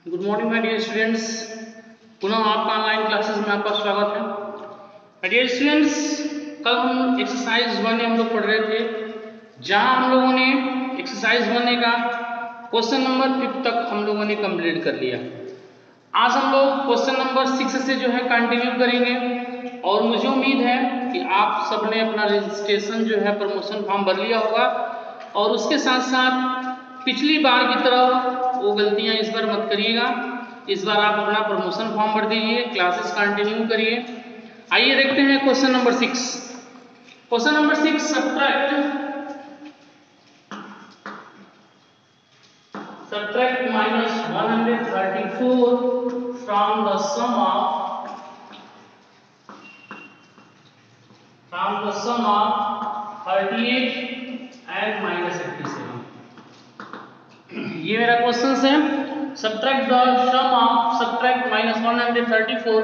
Good morning my dear students. पुनः आपका online classes में आपका स्वागत है। माय डियर स्टूडेंट्स, कल हम एक्सरसाइज 1 हम लोग पढ़ रहे थे, जहां हम लोगों ने एक्सरसाइज 1 का क्वेश्चन नंबर 5 तक हम लोगों ने कंप्लीट कर लिया। आज हम लोग क्वेश्चन नंबर 6 से जो है कंटिन्यू करेंगे और मुझे उम्मीद है कि आप सबने अपना रजिस्ट्रेशन जो है प्रमोशन फॉर्म भर लिया होगा और उसके साथ साथ पिछली बार की तरह वो गलतियां इस बार मत करिएगा। इस बार आप अपना प्रमोशन फॉर्म भर दीजिए, क्लासेस कंटिन्यू करिए। आइए देखते हैं question number 6। Question number 6, subtract minus 134 from the sum of 38 and minus 87। ये मेरा क्वेश्चन है। Subtract minus 134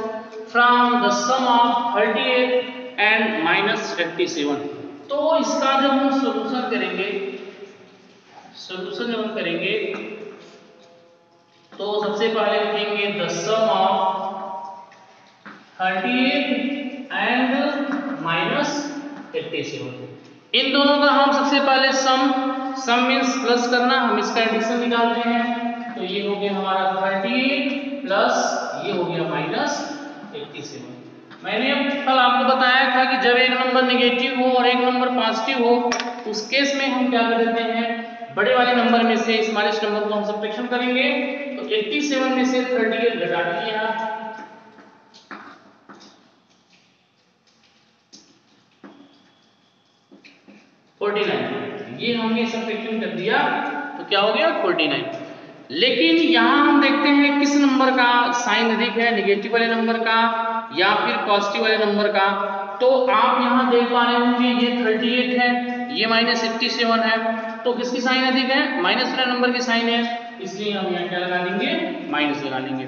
from the sum of 38 and minus 87। तो इसका जब हम सॉल्यूशन करेंगे तो सबसे पहले लिखेंगे the sum of 38 and minus 87। इन दोनों का हम सबसे पहले सम मीन्स प्लस करना, हम इसका एडिशन निकालते हैं। तो ये हो गया हमारा 38 प्लस ये हो गया माइनस 87। मैंने कल आपको बताया था कि जब एक नंबर नेगेटिव हो और एक नंबर पॉजिटिव हो, उस केस में हम क्या कर देते हैं, बड़े वाले नंबर में से स्मॉलेस्ट नंबर को हम सब्ट्रैक्शन करेंगे। तो 87 में से 38 घटा दीजिए यहाँ, ये हमने सब्ट्रैक्शन कर दिया तो क्या हो गया 49। लेकिन यहां हम देखते हैं किस नंबर का साइन अधिक है, नेगेटिव वाले नंबर का या फिर पॉजिटिव वाले नंबर का। तो आप यहां देख पा रहे होंगे ये 38 है, ये माइनस 87 है, तो किसकी साइन अधिक है, माइनस वाले नंबर की साइन है, इसलिए हम यहां क्या लगा देंगे, माइनस लगा लेंगे।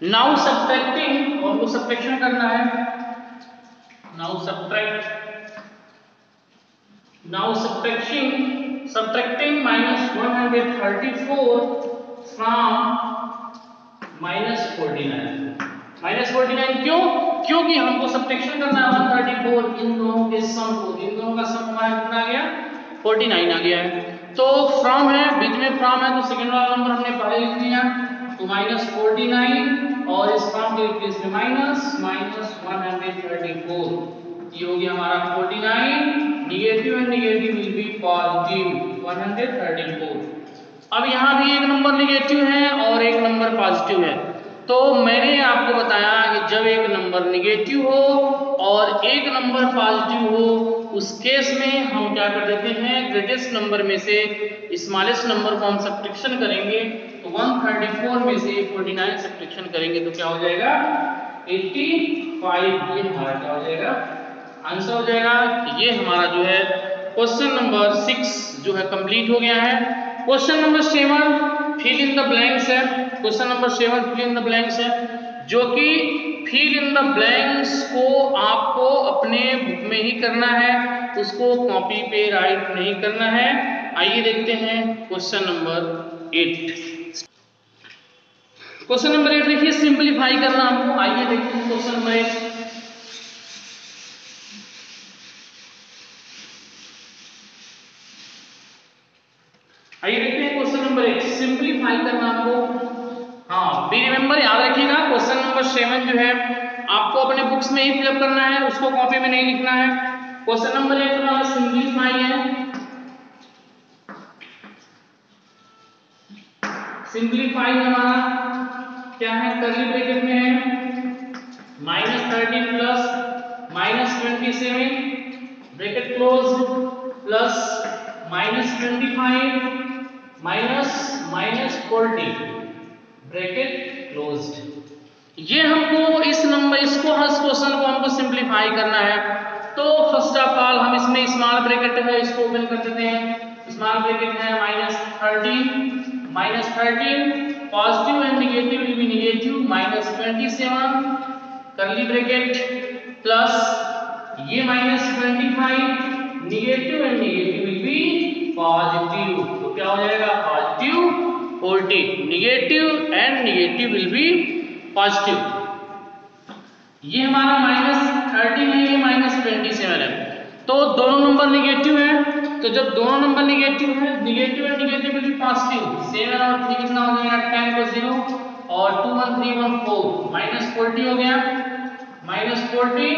नाउ सब्ट्रैक्टिंग, और वो सब्ट्रैक्शन करना है। Now subtracting minus 134 from minus 49। Minus 49 क्यों? क्योंकि हमको सब्ट्रैक्शन करना है 134, इन दोनों के सम को, इन दोनों का सम हमारा कितना आ गया, 49 आ गया है। तो फ्रॉम है, बीच में फ्रॉम है, तो सेकंड वाला नंबर हमने पहले लिख दिया, तो माइनस 49 और इस फ्रॉम के प्लेस में माइनस 134। ये हो गया हमारा 49, negative and negative will be positive 134। अब यहाँ भी एक नंबर नेगेटिव है और एक नंबर पॉजिटिव है। तो मैंने आपको बताया कि जब एक नंबर नेगेटिव हो और एक नंबर पॉजिटिव हो, उस केस में हम क्या कर देते हैं, ग्रेटेस्ट नंबर में से स्मॉलेस्ट नंबर को हम सब्ट्रैक्शन करेंगे। तो 134 में से 49 सब्ट्रैक्शन करेंगे तो क्या हो जाएगा, 85। ये हमारा क्या हो जाएगा, आंसर हो जाएगा कि ये हमारा जो है क्वेश्चन नंबर 6 जो है कंप्लीट हो गया है। Question number 7 fill in the blanks है। Question number 7 fill in the blanks है, जो कि फिल इन द ब्लैंक्स को आपको अपने बुक में ही करना है, उसको कॉपी पे राइट नहीं करना है। आइए देखते हैं क्वेश्चन नंबर 8। क्वेश्चन नंबर 8 देखिए, सिंपलीफाई करना हमको। आइए देखते हैं क्वेश्चन नंबर 8। आइए देखते हैं क्वेश्चन नंबर 8, सिंपलीफाई करना आपको। हाँ, बी रिमेंबर, याद रखिएगा क्वेश्चन नंबर 7 जो है आपको अपने बुक्स में ही फिलअप करना है, उसको कॉपी में नहीं लिखना है। क्वेश्चन नंबर 8 हमारा सिंपलीफाई है। सिंपलीफाई हमारा क्या है, कर्ली ब्रैकेट में है, -13 plus -27 bracket close plus -25 -40 bracket closed. ये हमको इस क्वेश्चन को हमको सिंपलीफाई करना है। तो फर्स्ट ऑफ ऑल हम इसमें स्मॉल ब्रैकेट है, इसको ओपन कर देते हैं। स्मॉल ब्रैकेट है -13 positive and negative will B negative -27 curly bracket plus ये -25 negative and negative will be positive. तो क्या हो जाएगा, positive 40, negative and negative will be positive. ये हमारा -13 है, ये -27 है, तो दोनों नंबर नेगेटिव है। तो जब दोनों नंबर नेगेटिव है, negative and negative will be positive. 7 और 3 कितना हो जाएगा, 10 को 0 और 2 1 3 1 4 -40 हो गया, -40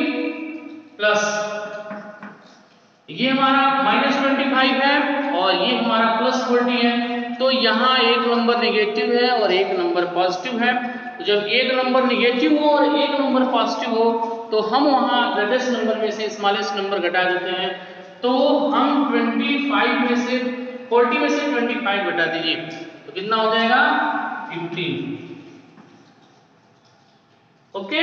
प्लस ये हमारा -25 है और ये हमारा +40 है। तो यहाँ एक नंबर नेगेटिव है और एक नंबर पॉजिटिव है। तो जब एक नंबर नेगेटिव हो और एक नंबर पॉजिटिव हो तो हम वहाँ ग्रेटेस्ट नंबर में से स्मॉलेस्ट नंबर घटा देते हैं। तो हम 25 में से 40 में से 25 घटा दीजिए तो कितना हो जाएगा, 15। ओके,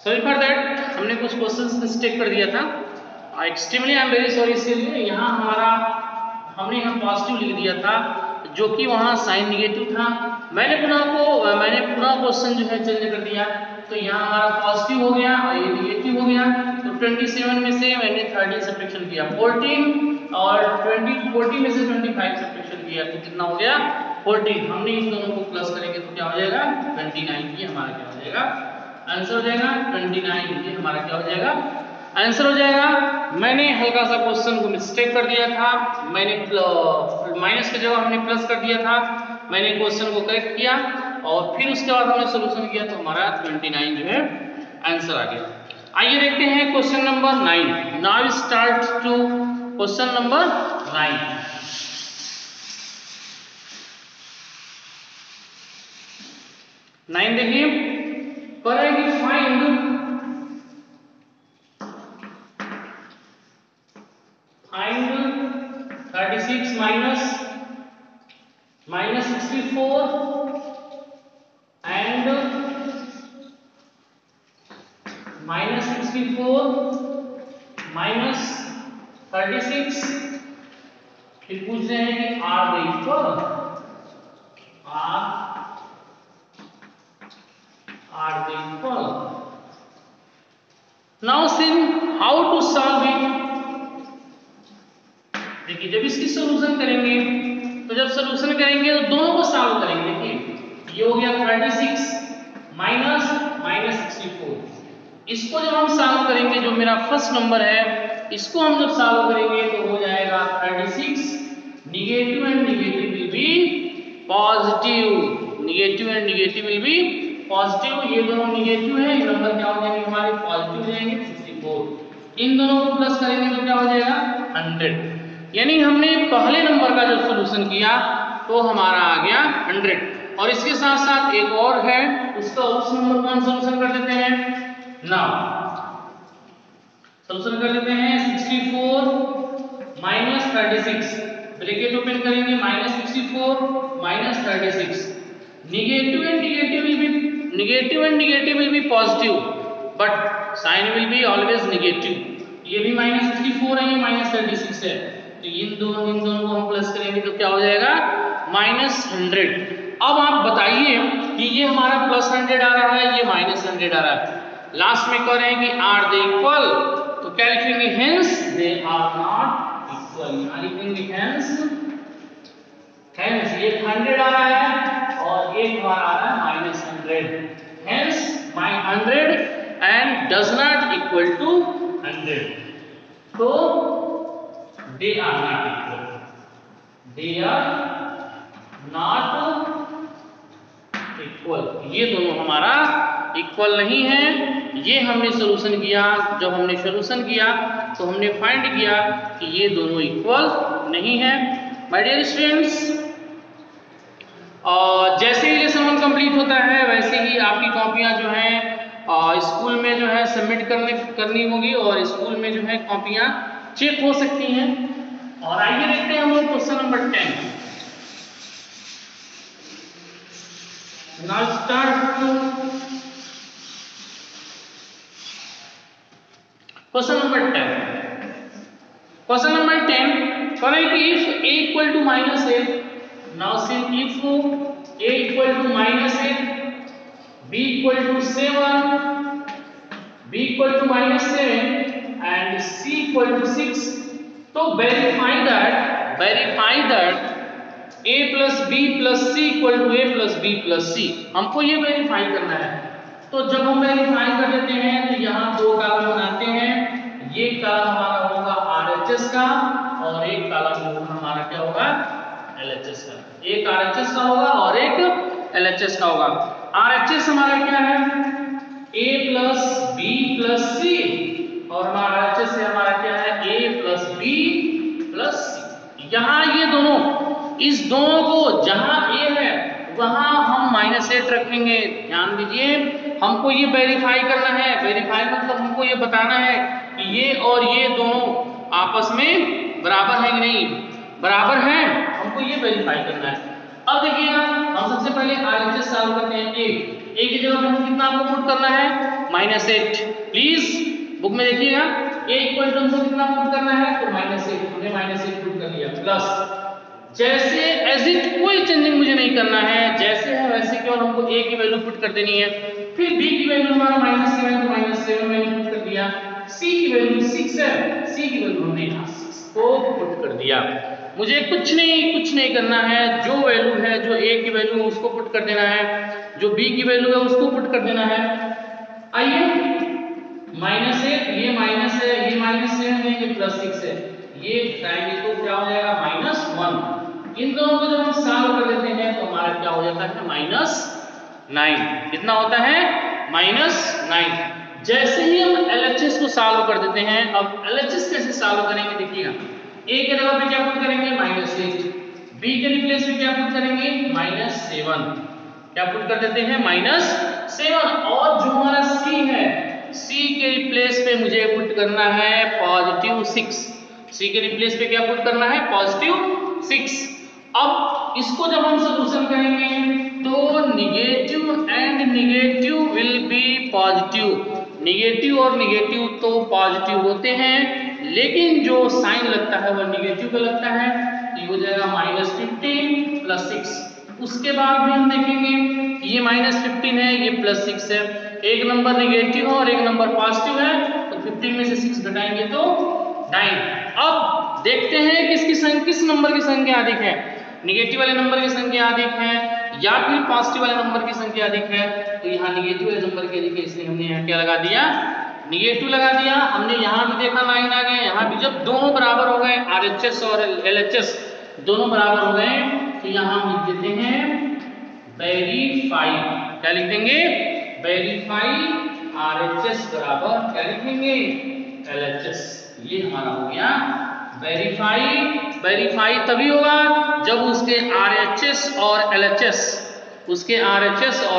सॉरी फॉर दैट, हमने कुछ क्वेश्चंस मिस्टेक कर दिया था। Extremely I am very sorry. इसके लिए यहाँ हमने यहाँ पॉजिटिव लिख दिया था जो कि वहाँ साइन नेगेटिव था। मैंने पुनः क्वेश्चन जो है चेंज कर दिया, तो यहाँ हमारा पॉजिटिव हो गया और ये नेगेटिव हो गया। तो 27 में से मैंने 13 सब्ट्रैक्शन किया 14 और 40 में से 25 सब्ट्रैक्शन किया तो कितना हो गया, 14। हमने इन दोनों को प्लस करेंगे तो क्या हो जाएगा, 29। ये हमारा क्या हो जाएगा, आंसर हो जाएगा 29। ये हमारा क्या हो जाएगा, आंसर हो जाएगा। मैंने हल्का सा क्वेश्चन को मिस्टेक कर दिया था, मैंने माइनस की जगह हमने प्लस कर दिया था। मैंने क्वेश्चन को करेक्ट किया और फिर उसके बाद हमने सॉल्यूशन किया तो हमारा 29 जो है आंसर आ गया। आइए देखते हैं question number 9। Now start to question number 9। देखिए, करेंगे find find 36 minus 64 and -64 minus 36। फिर पूछ रहे हैं कि are they equal, are they equal. Now see how to solve it. देखिए, जब इसकी सॉल्यूशन करेंगे तो जब सॉल्यूशन करेंगे तो दोनों को सॉल्व करेंगे। देखिए, ये हो गया 36 माइनस -64। इसको जब हम सॉल्व करेंगे, जो मेरा फर्स्ट नंबर है, इसको हम जब सॉल्व करेंगे तो हो जाएगा 36। Negative and negative will be positive, negative and negative will be positive. ये दोनों नेगेटिव है, ये नंबर क्या हो जाएंगे, हमारे पॉजिटिव हो जाएंगे 64। इन दोनों को प्लस करेंगे तो क्या हो जाएगा, 100। यानी हमने पहले नंबर का जब सॉल्यूशन किया तो हमारा आ गया 100। और इसके साथ साथ एक और है, उसका उस नंबर का हम सॉल्यूशन कर देते हैं। नाउ सॉल्यूशन कर देते हैं 64 माइनस 36। ब्रैकेट ओपन करेंगे, -64 minus 36। Negative and negative will be positive but sign will be always negative. ये भी -64 है, ये -36 है, तो इन दोनों को हम प्लस करेंगे तो क्या हो जाएगा, -100। अब आप बताइए कि ये हमारा +100 आ रहा है, ये -100 आ रहा है। लास्ट में कह रहे हैं कि आर दे इक्वल, तो क्या लिखेंगे, hence they are not equal. यहाँ लिखेंगे हेंस ये 100 आ रहा है और एक हमारा आ रहा है -100। Hence my 100 and does not equal to 100। तो they are not equal, they are not equal। ये दोनों हमारा इक्वल नहीं है। ये हमने सॉल्यूशन किया, जब हमने सॉल्यूशन किया तो हमने फाइंड किया कि ये दोनों इक्वल नहीं है। माय डियर स्टूडेंट्स, जैसे ही लेसन 1 कंप्लीट होता है वैसे ही आपकी कॉपियां जो हैं स्कूल में जो है सबमिट करनी होगी और स्कूल में जो है कॉपियां चेक हो सकती हैं। और आइए देखते हैं हम लोग question number 10। Now start question number 10। Question number 10 करें कि if a equal to -8, now see if a equal to -8, b equal to 7, b equal to -7 and c equal to 6, तो verify that a plus b plus c equal to a plus b plus c, हमको ये verify करना है। तो जब हम verify कर लेते हैं तो यहाँ दो कॉलम बनाते हैं, ये कॉलम हमारा होगा RHS का और एक कॉलम होगा हमारा क्या होगा LHS का। एक RHS का होगा और एक LHS का होगा। RHS हमारा क्या है a प्लस बी प्लस सी और हमारा LHS है हमारा क्या है a प्लस बी प्लस सी। यहाँ ये दोनों, इस दोनों को जहां a है वहां हम -8 रखेंगे। ध्यान दीजिए, हमको ये वेरीफाई करना है। वेरीफाई मतलब हमको ये बताना है कि ये और ये दोनों आपस में बराबर है कि नहीं, बराबर है, हमको ये वेरीफाई करना है। अब देखिएगा, हम सबसे पहले RHS सॉल्व करते हैं। a की जगह पे कितना आपको पुट करना है -8। प्लीज बुक में देखिएगा, a इक्वल टू हमको कितना पुट करना है तो -8, हमने -8 पुट कर लिया। प्लस जैसे एज इट कोई चेंजिंग मुझे नहीं करना है, जैसे है वैसे केवल हमको a की वैल्यू पुट कर देनी है। फिर b की वैल्यू हमारा -7 तो -7 मैंने पुट कर दिया। c की वैल्यू 6 है, c की वैल्यू हमने यहाँ 6 को पुट कर दिया। मुझे कुछ नहीं करना है, जो वैल्यू है, जो a की वैल्यू उसको पुट कर देना है, जो b की वैल्यू है उसको पुट कर देना है। आइए, -8 ये माइनस है, ये -7 है, ये +6 है, ये घटाएंगे तो क्या हो जाएगा -1। इन दोनों को जब हम सॉल्व कर लेते हैं तो हमारा क्या हो जाता है -9। कितना होता है -9। जैसे ही हम LHS को सॉल्व कर देते हैं, अब LHS कैसे सॉल्व करेंगे देखिएगा, a के जगह पे क्या पुट करेंगे -8, b के रिप्लेस में क्या पुट करेंगे -7, क्या पुट कर देते हैं -7। और जो हमारा c है, c के रिप्लेस पे मुझे पुट करना है +6। c के रिप्लेस पे क्या पुट करना है +6। अब इसको जब हम सॉल्यूशन करेंगे तो negative and negative will be positive. Negative और निगेटिव तो पॉजिटिव होते हैं, लेकिन जो साइन लगता है वह निगेटिव का लगता है। ये हो जाएगा -15 + 6। उसके बाद भी हम देखेंगे कि ये -15 है, ये +6 है, एक नंबर निगेटिव है और एक नंबर पॉजिटिव है, तो 15 में से 6 घटाएंगे तो 9। अब देखते हैं किस नंबर की संख्या अधिक है, निगेटिव वाले नंबर की संख्या अधिक है या फिर पॉजिटिव वाले नंबर की संख्या अधिक है। तो यहाँ निगेटिव वाले नंबर की अधिक है, इसलिए हमने यहाँ क्या लगा दिया निगेटिव लगा दिया। हमने यहाँ भी देखा 9 आ गए, यहाँ भी जब दोनों बराबर हो गए RHS और LHS दोनों बराबर हो गए तो यहाँ हम लिख देते हैं वेरीफाई। क्या लिख देंगे वेरीफाई RHS बराबर क्या लिखेंगे LHS। ये हमारा हो गया वेरीफाई। वेरीफाई तभी होगा जब उसके RHS और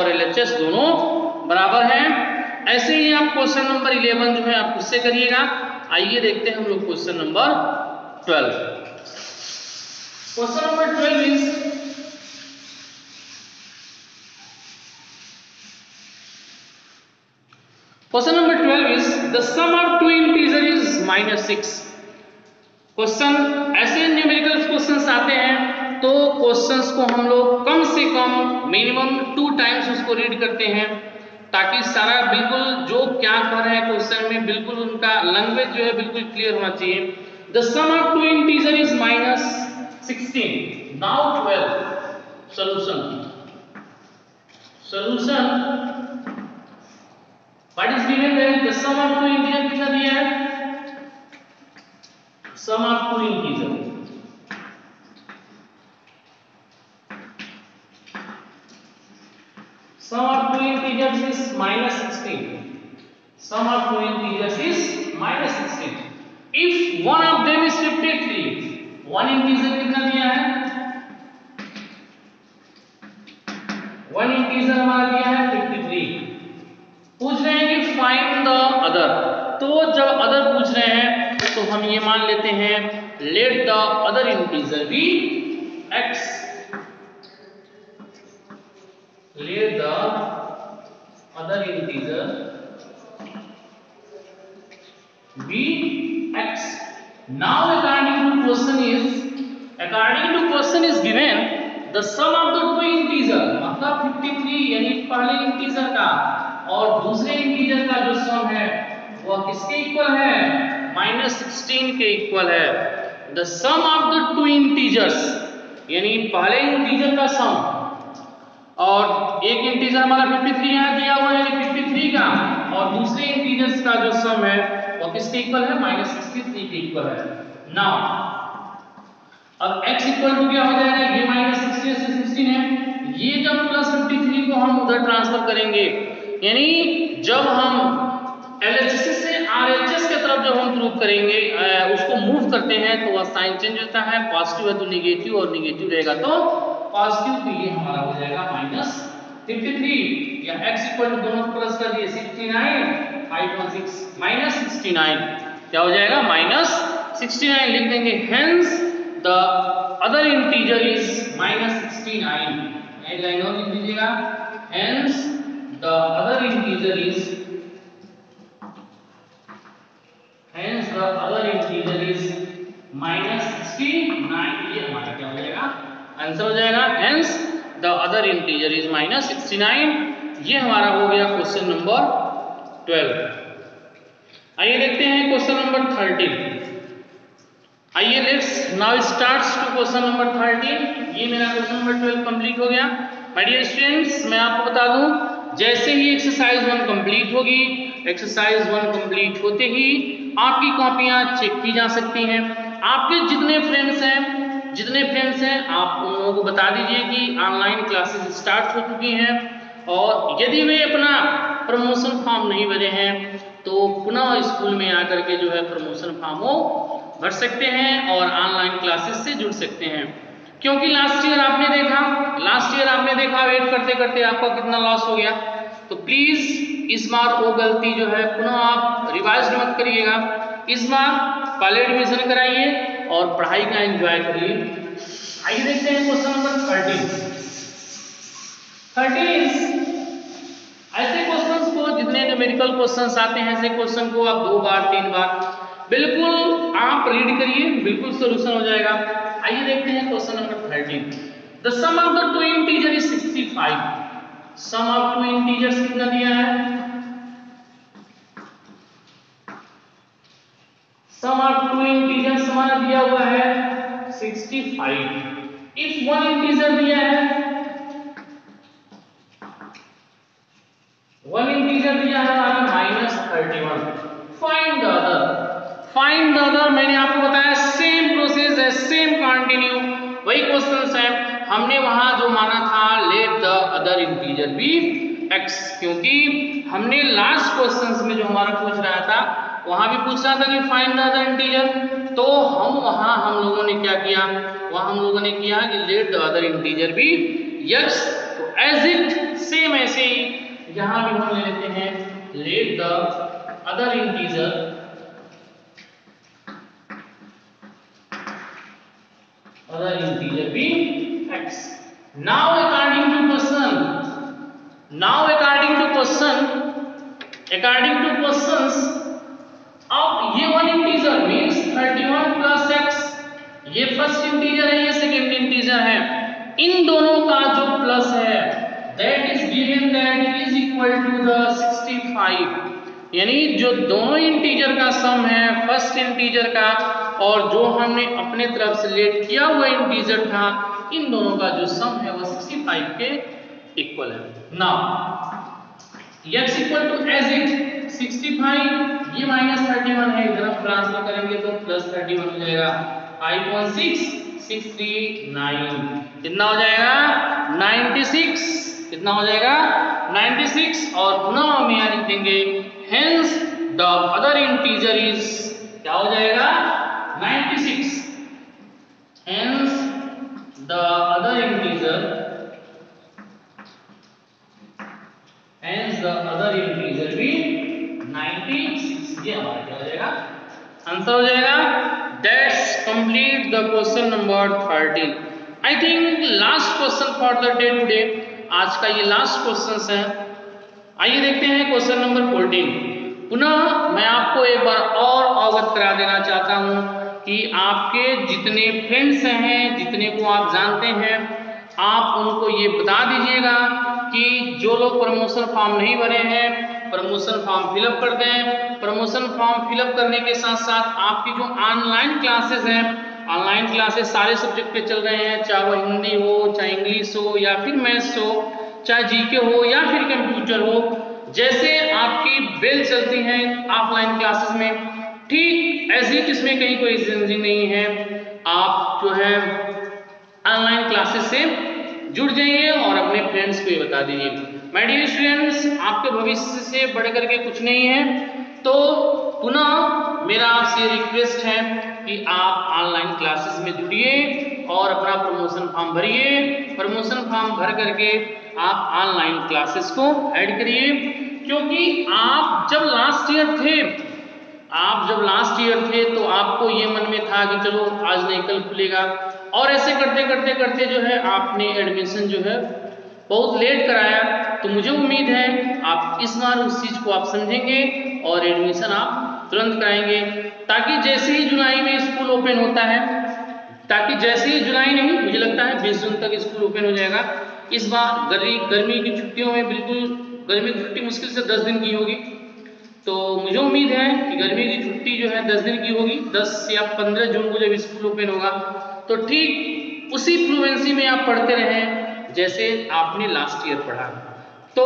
LHS दोनों बराबर हैं। ऐसे ही आप क्वेश्चन नंबर 11 जो है आप उससे करिएगा। आइए देखते हैं हम लोग question number 12। Question number 12 is Question number 12 is the sum of two integers is -6। Question ऐसे न्यूमेरिकल क्वेश्चंस आते हैं तो क्वेश्चंस को हम लोग कम से कम मिनिमम 2 टाइम्स उसको रीड करते हैं, ताकि सारा बिल्कुल जो क्या कर रहे हैं क्वेश्चन में बिल्कुल उनका लैंग्वेज जो है बिल्कुल क्लियर होना चाहिए। The sum of two integer is -16। Now 12 solution What is given there? The sum of two integer कितना दिया है? Sum of two integer is -16. Sum of two integers is -16. If one of them is 53, one integer कितना दिया है? one integer हमारा दिया है 53। पूछ रहे हैं कि फाइंड द अदर। तो जब अदर पूछ रहे हैं तो हम ये मान लेते हैं let the other integer be x। Let the other integer be x। Now according to question is given the sum of the two integer, मतलब 53 यानी पहले इंटीजर का और दूसरे इंटीजर का जो सम है वह किसके इक्वल है -16 के इक्वल है। The sum of the two integers यानी पहले इंटीजर का सम और एक इंटीजर हमारा 53 यहाँ दिया हुआ है 53 का, और दूसरे इंटीजर्स का जो सम है वो किसके इक्वल है, -63 के इक्वल है। नाउ अब x इक्वल टू क्या हो जाएगा, ये -60 से 16 है, ये जब +53 को हम उधर ट्रांसफर करेंगे, यानी जब हम LHS से RHS की तरफ जब हम प्रूव करेंगे, उसको मूव करते हैं तो वह साइन चेंज होता है, पॉजिटिव है तो निगेटिव और निगेटिव रहेगा तो पॉजिटिव, तो ये हमारा हो जाएगा -53 या x इक्वल टू दोनों को प्लस कर दिए 69 516 -69 क्या हो जाएगा -69 लिख देंगे। Hence the other integer is -69, एक लाइन और लिख दीजिएगा, hence the other integer is -69, ये हमारा क्या हो जाएगा, आंसर हो जाएगा। Hence the other integer is -69, ये हमारा हो गया क्वेश्चन नंबर 12। आइए देखते हैं क्वेश्चन नंबर 13। आइए let's now starts to question number 13। ये मेरा क्वेश्चन नंबर 12 कंप्लीट हो गया। माय डियर स्टूडेंट्स, मैं आपको बता दूं, जैसे ही एक्सरसाइज 1 कंप्लीट होगी, एक्सरसाइज 1 कंप्लीट होते ही आपकी कॉपियां चेक की जा सकती हैं। आपके जितने फ्रेंड्स हैं आप उन लोगों को बता दीजिए कि ऑनलाइन क्लासेस स्टार्ट हो चुकी हैं, और यदि वे अपना प्रमोशन फॉर्म नहीं भरे हैं तो पुनः स्कूल में आकर के जो है प्रमोशन फॉर्म वो भर सकते हैं और ऑनलाइन क्लासेस से जुड़ सकते हैं। क्योंकि लास्ट ईयर आपने देखा वेट करते करते आपका कितना लॉस हो गया, तो प्लीज इस बार वो गलती जो है पुनः आप रिवाइज मत करिएगा। इस बार पहले एडमिशन कराइए और पढ़ाई का एंजॉय करिए। आइए देखते हैं क्वेश्चन नंबर 13 ऐसे क्वेश्चंस को, जितने न्यूमेरिकल क्वेश्चंस आते हैं ऐसे क्वेश्चन को आप 2 बार 3 बार बिल्कुल आप रीड करिए, बिल्कुल सॉल्यूशन हो जाएगा। आइए देखते हैं question number 13। The sum of the two integer is 65। Sum of two integers कितना दिया है, सम ऑफ टू इंटीजर्स हमारा दिया हुआ है 65। इफ वन इंटीजर दिया है, वन इंटीजर दिया है हमारा -31। फाइंड द अदर, मैंने आपको बताया सेम प्रोसेस है, सेम कंटिन्यू, वही क्वेश्चंस है। हमने वहां जो माना था let the other integer be x, क्योंकि हमने लास्ट क्वेश्चंस में जो हमारा पूछ रहा था वहां भी पूछ रहा था कि फाइंड द अदर इंटीजर, तो हम लोगों ने क्या किया, हम लोगों ने किया कि let the other integer be x। तो एज इट सेम ऐसे ही यहां भी हम ले लेते हैं let the other integer be x। Now according to questions, अब ये one integer means 31 plus x, ये फर्स्ट इंटीजर है, ये सेकंड इंटीजर है, इन दोनों का जो प्लस है that is given that is equal to the 65। यानी जो दोनों इंटीजर का सम है, फर्स्ट इंटीजर का और जो हमने अपने तरफ से लेट किया हुआ इंटीजर था, इन दोनों का जो सम है वो 65 के इक्वल है। Now x equal to as it 65, ये -31 है, इधर हम ट्रांसफर करेंगे तो +31 हो जाएगा। 5.639 कितना हो जाएगा 96, कितना हो जाएगा 96, और पुनः हम यहाँ लिख देंगे hence the other integer is क्या हो जाएगा 96, hence the other integer भी 96, ये हमारा क्या हो जाएगा आंसर हो जाएगा। That's complete the question number 13। I think last question for the day today, आज का ये लास्ट क्वेश्चन है। आइए देखते हैं क्वेश्चन नंबर 14। पुनः मैं आपको एक बार और अवगत करा देना चाहता हूं कि आपके जितने फ्रेंड्स हैं, जितने को आप जानते हैं, आप उनको ये बता दीजिएगा कि जो लोग प्रमोशन फॉर्म नहीं भरे हैं प्रमोशन फॉर्म फिलअप कर दें। प्रमोशन फॉर्म फिलअप करने के साथ साथ आपकी जो ऑनलाइन क्लासेस हैं ऑनलाइन क्लासेस सारे सब्जेक्ट पे चल रहे हैं, चाहे वो हिंदी हो, चाहे इंग्लिश हो, या फिर मैथ्स हो, चाहे जीके हो, या फिर कंप्यूटर हो। जैसे आपकी बेल चलती है ऑफलाइन क्लासेस में, ठीक ऐसे ही इसमें कहीं कोई चेंजिंग नहीं है। आप जो है ऑनलाइन क्लासेस से जुड़ जाइए और अपने फ्रेंड्स को ये बता दीजिए। माय डियर स्टूडेंट्स, आपके भविष्य से बढ़ करके कुछ नहीं है, तो पुनः मेरा आपसे रिक्वेस्ट है कि आप ऑनलाइन क्लासेस में जुड़िए और अपना प्रमोशन फॉर्म भरिए। प्रमोशन फॉर्म भर करके आप ऑनलाइन क्लासेस को ऐड करिए, क्योंकि आप जब लास्ट ईयर थे तो आपको ये मन में था कि चलो आज नहीं कल खुलेगा, और ऐसे करते करते करते जो है आपने एडमिशन जो है बहुत लेट कराया। तो मुझे उम्मीद है आप इस बार उस चीज को आप समझेंगे और एडमिशन आप तुरंत कराएंगे, ताकि जैसे ही जुलाई में स्कूल ओपन होता है, ताकि जैसे ही जुलाई नहीं, मुझे लगता है 20 जून तक स्कूल ओपन हो जाएगा। इस बार गर्मी की छुट्टियों में बिल्कुल गर्मी की छुट्टी मुश्किल से 10 दिन की होगी, तो मुझे उम्मीद है कि गर्मी की छुट्टी जो है 10 दिन की होगी। 10 या 15 जून को जब स्कूल ओपन होगा तो ठीक उसी फ्लुएंसी में आप पढ़ते रहें जैसे आपने लास्ट ईयर पढ़ा। तो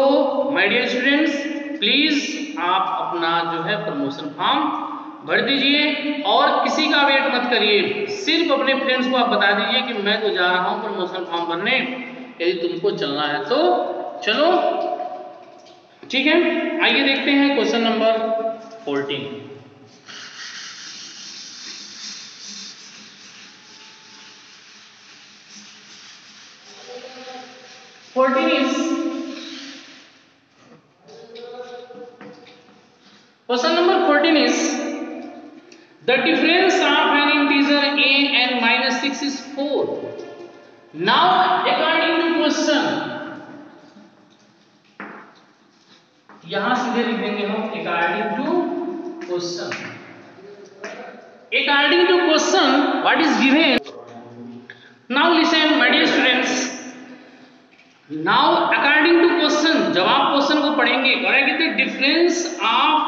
माय डियर स्टूडेंट्स, प्लीज आप अपना जो है प्रमोशन फॉर्म भर दीजिए और किसी का वेट मत करिए। सिर्फ अपने फ्रेंड्स को आप बता दीजिए कि मैं तो जा रहा हूं प्रमोशन फॉर्म भरने, यदि तुमको चलना है तो चलो, ठीक है। आइए देखते हैं question number 14। Question number 14 is the difference of an integer a and minus 6 is 4. Now according to question, यहां सीधे लिख देंगे हम according to question. According to question, what is given? Now listen, my dear students. Now according to question, जब आप question को पढ़ेंगे करेंगे तो difference of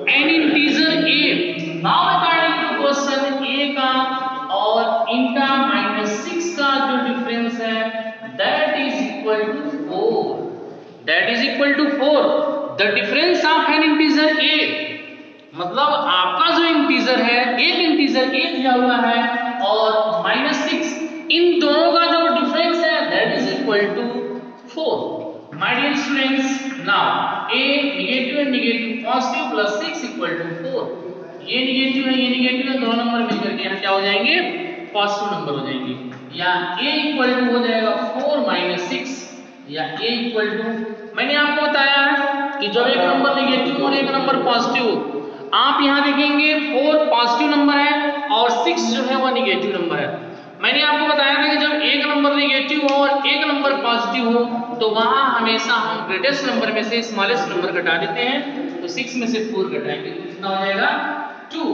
an integer a, now according to question a का और इनका -6 का जो डिफरेंस है that is equal to 4, that is equal to 4। The difference of an integer a मतलब आपका जो इंटीजर है, एक इंटीजर a दिया हुआ है और -6, इन दोनों का जो डिफरेंस है that is equal to 4। My dear students, now a negative है, negative positive plus 6 equal to 4। ये नेगेटिव है, ये नेगेटिव है, दोनों नंबर मिलकर के यहां क्या हो जाएंगे? पॉजिटिव नंबर हो जाएंगे। या a इक्वल टू हो जाएगा 4 माइनस 6, या a इक्वल टू, मैंने आपको बताया है कि जब एक नंबर नेगेटिव और एक नंबर पॉजिटिव हो, आप यहां देखेंगे 4 पॉजिटिव नंबर है और 6 जो है वह नेगेटिव नंबर है। मैंने आपको बताया था कि जब एक नंबर नेगेटिव हो और एक नंबर पॉजिटिव हो तो वहां हमेशा हम ग्रेटेस्ट नंबर में से स्मॉलेस्ट नंबर घटा देते हैं, तो 6 में से 4 घटाएंगे तो कितना हो जाएगा? 2।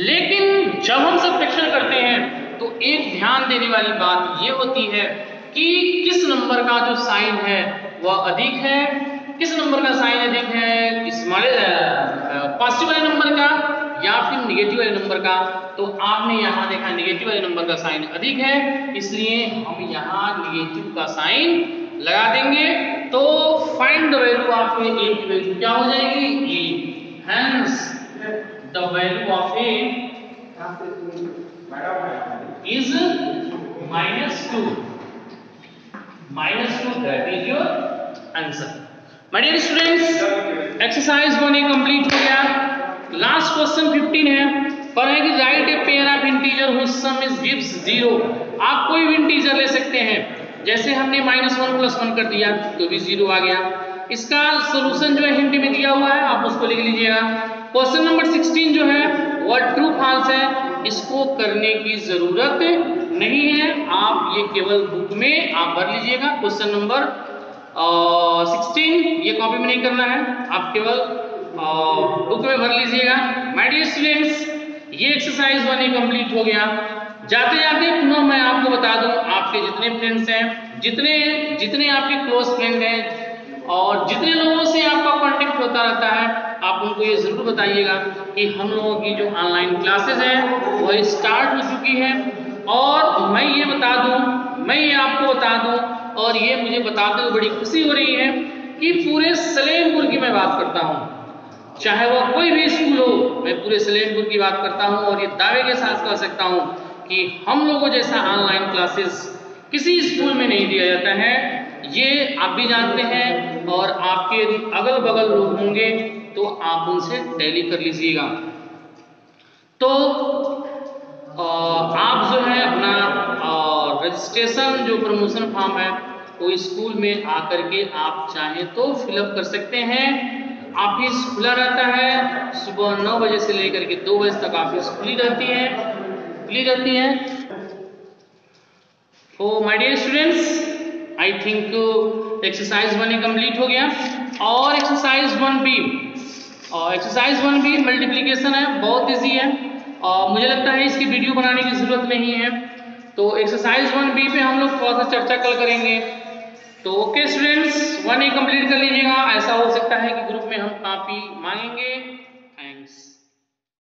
लेकिन जब हम सब्ट्रैक्शन करते हैं तो एक ध्यान देने वाली बात ये होती है कि किस नंबर का जो साइन है वह अधिक है, किस नंबर का साइन अधिक है, पॉजिटिव वाले नंबर का या फिर निगेटिव वाले नंबर का। तो आपने यहाँ देखा निगेटिव वाले नंबर का साइन अधिक है, इसलिए हम यहाँ निगेटिव का साइन लगा देंगे। तो find the value of a की वैल्यू क्या हो जाएगी? A. Hence the value of a is -2, -2, that is your answer. My dear students, exercise 1 complete हो गया। लास्ट क्वेश्चन 15 है, पर है कि write a pair of integer whose sum is gives 0। आप कोई भी इंटीजर ले सकते हैं, जैसे हमने -1 + 1 कर दिया तो भी 0 आ गया। इसका सॉल्यूशन जो है हिंट में दिया हुआ है, आप उसको लिख लीजिएगा। क्वेश्चन नंबर 16 जो है वह ट्रू फॉल्स है, इसको करने की जरूरत नहीं है, आप ये केवल बुक में आप भर लीजिएगा। क्वेश्चन नंबर 16 ये कॉपी में नहीं करना है, आप केवल बुक में भर लीजिएगा। माय डियर स्टूडेंट्स, ये एक्सरसाइज 1 कंप्लीट हो गया। जाते जाते पुनः मैं आपको बता दूं, आपके जितने फ्रेंड्स हैं, जितने आपके क्लोज फ्रेंड हैं, और जितने लोगों से आपका कांटेक्ट होता रहता है आप उनको ये जरूर बताइएगा कि हम लोगों की जो ऑनलाइन क्लासेस है वो स्टार्ट हो चुकी है। और मैं ये बता दूं, मैं ये आपको बता दूं और ये मुझे बताते हुए बड़ी खुशी हो रही है कि पूरे सलेमपुर की मैं बात करता हूँ, चाहे वो कोई भी स्कूल हो, मैं पूरे सलेमपुर की बात करता हूँ और ये दावे के साथ कह सकता हूँ कि हम लोगों जैसा ऑनलाइन क्लासेस किसी स्कूल में नहीं दिया जाता है। ये आप भी जानते हैं और आपके यदि अगल बगल लोग होंगे तो आप उनसे टैली कर लीजिएगा। तो आप जो है अपना रजिस्ट्रेशन जो प्रमोशन फॉर्म है वो स्कूल में आकर के आप चाहें तो फिलअप कर सकते हैं। ऑफिस खुला रहता है, सुबह 9 बजे से लेकर के 2 बजे तक ऑफिस खुली रहती है। तो my dear students, I think exercise 1 complete हो गया और एक्सरसाइज 1B और एक्सरसाइज 1B मल्टीप्लिकेशन है, बहुत इजी है और मुझे लगता है इसकी वीडियो बनाने की जरूरत नहीं है। तो एक्सरसाइज 1B पे हम लोग थोड़ा सा चर्चा कल करेंगे। तो ओके स्टूडेंट्स, 1A कंप्लीट कर लीजिएगा। ऐसा हो सकता है कि ग्रुप में हम कॉपी मांगेंगे